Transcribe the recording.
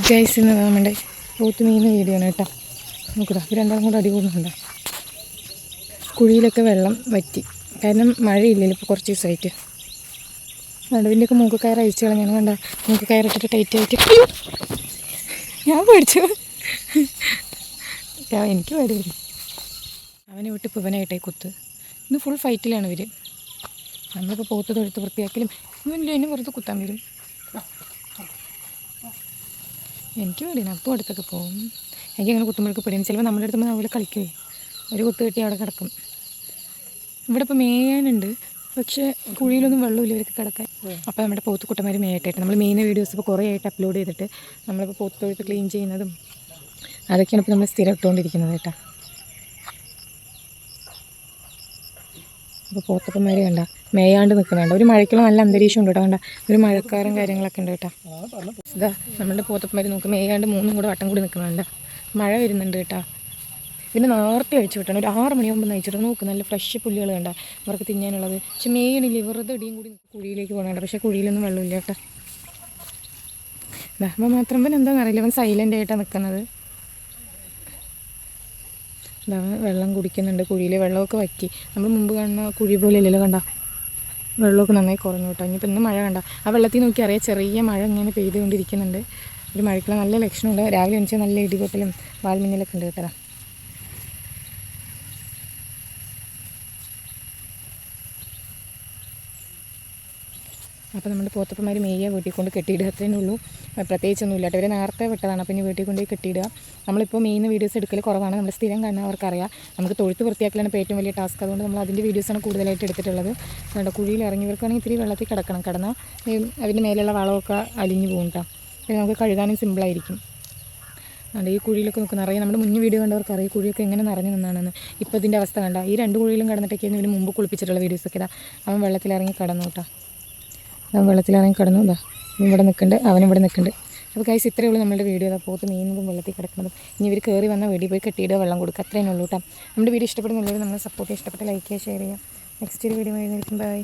Guys ഇന്ന് നമ്മുടെ പോത്ത് മീൻ വീഡിയോ ആണ് കേട്ടോ. നോക്കുക, രണ്ടാളും കൂടെ അടി കൂടുന്നുണ്ട്. കുഴിയിലൊക്കെ വെള്ളം വറ്റി, കാരണം മഴയില്ലല്ലോ ഇപ്പോൾ കുറച്ച് ദിവസമായിട്ട്. നടുവിൻ്റെയൊക്കെ മൂക്ക് കയർ അയച്ചു കളഞ്ഞാണ്. കണ്ട മൂക്ക് കയറിട്ടിട്ട് ടൈറ്റായിട്ട് ഞാൻ പേടിച്ചു. എനിക്ക് പേടിയില്ല. അവനെ വിട്ട് ഇവനായിട്ടേ കുത്ത്. ഇന്ന് ഫുൾ ഫൈറ്റിലാണ് ഇവർ. നമ്മളിപ്പോൾ പോത്ത് തൊഴുത്ത് വൃത്തിയാക്കലും ഇവനില്ല, ഇനി പുറത്ത് കുത്താൻ വരും. എനിക്ക് പേടിയാണ്. അപ്പോൾ അടുത്തൊക്കെ പോകും. എനിക്കങ്ങനെ കുത്തുമ്പോഴൊക്കെ പേടിയാണ്. ചിലപ്പോൾ നമ്മുടെ അടുത്ത് അവിടെ കളിക്കുമേ, ഒരു കുത്ത് കിട്ടി അവിടെ കിടക്കും. ഇവിടെ ഇപ്പോൾ മേയാനുണ്ട്, പക്ഷേ കുഴിയിലൊന്നും വെള്ളമില്ല ഇവർക്ക് കിടക്കാൻ. അപ്പോൾ നമ്മുടെ പോത്തുക്കുട്ടന്മാർ മേയായിട്ടായിട്ട് നമ്മൾ മെയിൻ വീഡിയോസ് ഇപ്പോൾ കുറേ ആയിട്ട് അപ്ലോഡ് ചെയ്തിട്ട് നമ്മളിപ്പോൾ പോത്ത് തൊഴുത്ത് ക്ലീൻ ചെയ്യുന്നതും അതൊക്കെയാണ് ഇപ്പോൾ നമ്മൾ സ്ഥിരം ഇട്ടുകൊണ്ടിരിക്കുന്നത് കേട്ടോ. അപ്പോൾ പോത്തപ്പന്മാർ കണ്ട മേയാണ്ട് നിൽക്കുന്നുണ്ട്. ഒരു മഴയ്ക്കുള്ള നല്ല അന്തരീക്ഷം ഉണ്ട് കേട്ടോ. കണ്ട ഒരു മഴക്കാരും കാര്യങ്ങളൊക്കെ ഉണ്ട് കേട്ടോ. ഇതാ നമ്മളുടെ പോത്തപ്പന്മാർ നോക്കും, മേയാണ്ട് മൂന്നും കൂടെ വട്ടം കൂടി നിൽക്കുന്നുണ്ട്. മഴ വരുന്നുണ്ട് കേട്ടോ. പിന്നെ നേരത്തെ അഴിച്ചു വിട്ടണം, ഒരു 6 മണിയാകുമ്പോൾ അയച്ചിട്ട് നോക്ക്. നല്ല ഫ്രഷ് പുല്ലുകൾ കണ്ട അവർക്ക് തിന്നാനുള്ളത്. പക്ഷെ മേയണില്ലേ, വെറുതെ ഇടിയും കൂടി കുഴിയിലേക്ക് പോകണുണ്ട്. പക്ഷേ കുഴിയിലൊന്നും വെള്ളമില്ല കേട്ടോ. അപ്പോൾ മാത്രം പിന്നെ എന്താണെന്നറിയില്ല, അവൻ സൈലൻ്റ് ആയിട്ടാണ് നിൽക്കുന്നത്. വെള്ളം കുടിക്കുന്നുണ്ട്. കുഴിയിൽ വെള്ളമൊക്കെ വറ്റി. നമ്മൾ മുമ്പ് കാണുന്ന കുഴി പോലെ ഇല്ലല്ലോ, കണ്ട വെള്ളമൊക്കെ നന്നായി കുറഞ്ഞു കേട്ടോ. ഇനിയിപ്പോൾ ഇന്ന് മഴ കണ്ട ആ വെള്ളത്തിൽ നോക്കി അറിയാം, ചെറിയ മഴ ഇങ്ങനെ പെയ്തുകൊണ്ടിരിക്കുന്നുണ്ട്. ഒരു മഴയ്ക്കുള്ള നല്ല ലക്ഷണമുണ്ട്. രാവിലെ എണിച്ചാൽ നല്ല ഇടിപൊട്ടലും വാൽമിന്നലൊക്കെ ഉണ്ട് കേട്ടോ. അപ്പോൾ നമ്മുടെ പോത്തപ്പന്മാർ മേയ വീട്ടിൽ കൊണ്ട് കെട്ടിയിടുക, അത്രയേ ഉള്ളൂ. പ്രത്യേകിച്ചൊന്നുമില്ല കേട്ടോ. ഇവരെ നേരത്തെ വിട്ടതാണ്, അപ്പോൾ ഇനി വീട്ടിൽ കൊണ്ട് കെട്ടിയിടുക. നമ്മളിപ്പോൾ മെയിൻ വീഡിയോസ് എടുക്കൽ കുറവാണ്. നമ്മൾ സ്ഥിരം കാണുന്നവർക്കറിയാം. നമുക്ക് തൊഴുത്ത് വൃത്തിയാക്കലാണ് ഇപ്പോൾ ഏറ്റവും വലിയ ടാസ്ക്. അതുകൊണ്ട് നമ്മൾ അതിൻ്റെ വീഡിയോസാണ് കൂടുതലായിട്ട് എടുത്തിട്ടുള്ളത്. അതുകൊണ്ട് കുഴിയിൽ ഇറങ്ങിയവർക്കാണെങ്കിൽ ഇത്തിരി വെള്ളത്തിൽ കിടന്നാൽ അതിൻ്റെ മേലുള്ള വളമൊക്കെ അലിഞ്ഞു പോകും കേട്ടോ. പിന്നെ നമുക്ക് കഴുകാനും സിമ്പിളായിരിക്കും. അതുകൊണ്ട് ഈ കുഴിയിലൊക്കെ നമുക്ക് നിറയെ നമ്മുടെ മുന്നേ വീഡിയോ കണ്ടവർക്ക് അറിയാം കുഴിയൊക്കെ എങ്ങനെ നിറഞ്ഞു നിന്നാണെന്ന്. ഇപ്പോൾ ഇതിൻ്റെ അവസ്ഥ കണ്ട ഈ 2 കുഴിയിലും കിടന്നിട്ടൊക്കെയാണ് ഇതിന് മുമ്പ് കുളിപ്പിച്ചിട്ടുള്ള വീഡിയോസൊക്കെ ഇതാ. അവൻ വെള്ളത്തിലിറങ്ങി കിടന്നു കേട്ടോ. അവൻ വെള്ളത്തിലിറങ്ങി കിടന്നു. ഇതാ ഇവിടെ നിൽക്കുന്നുണ്ട്, അവനിവിടെ നിൽക്കുന്നുണ്ട്. അപ്പോൾ ഗൈസ് ഇത്രയേ ഉള്ളൂ നമ്മുടെ വീഡിയോ. അതാ പോത്ത് നീന്തുന്നതും വെള്ളത്തിൽ കിടക്കുന്നതും. ഇനി ഇവർ കയറി വന്ന വീഡിയോ പോയി കെട്ടിയിടുക, വെള്ളം കൊടുക്കുക, അത്രയേ ഉള്ളൂ കേട്ടോ. നമ്മുടെ വീഡിയോ ഇഷ്ടപ്പെടുന്നുള്ളവർ നമ്മളെ സപ്പോർട്ട്, ഇഷ്ടപ്പെട്ട ലൈക്ക് ചെയ്യുക, ഷെയർ ചെയ്യുക. നെക്സ്റ്റ് ഒരു വീഡിയോ ആയിരിക്കും. ബൈ.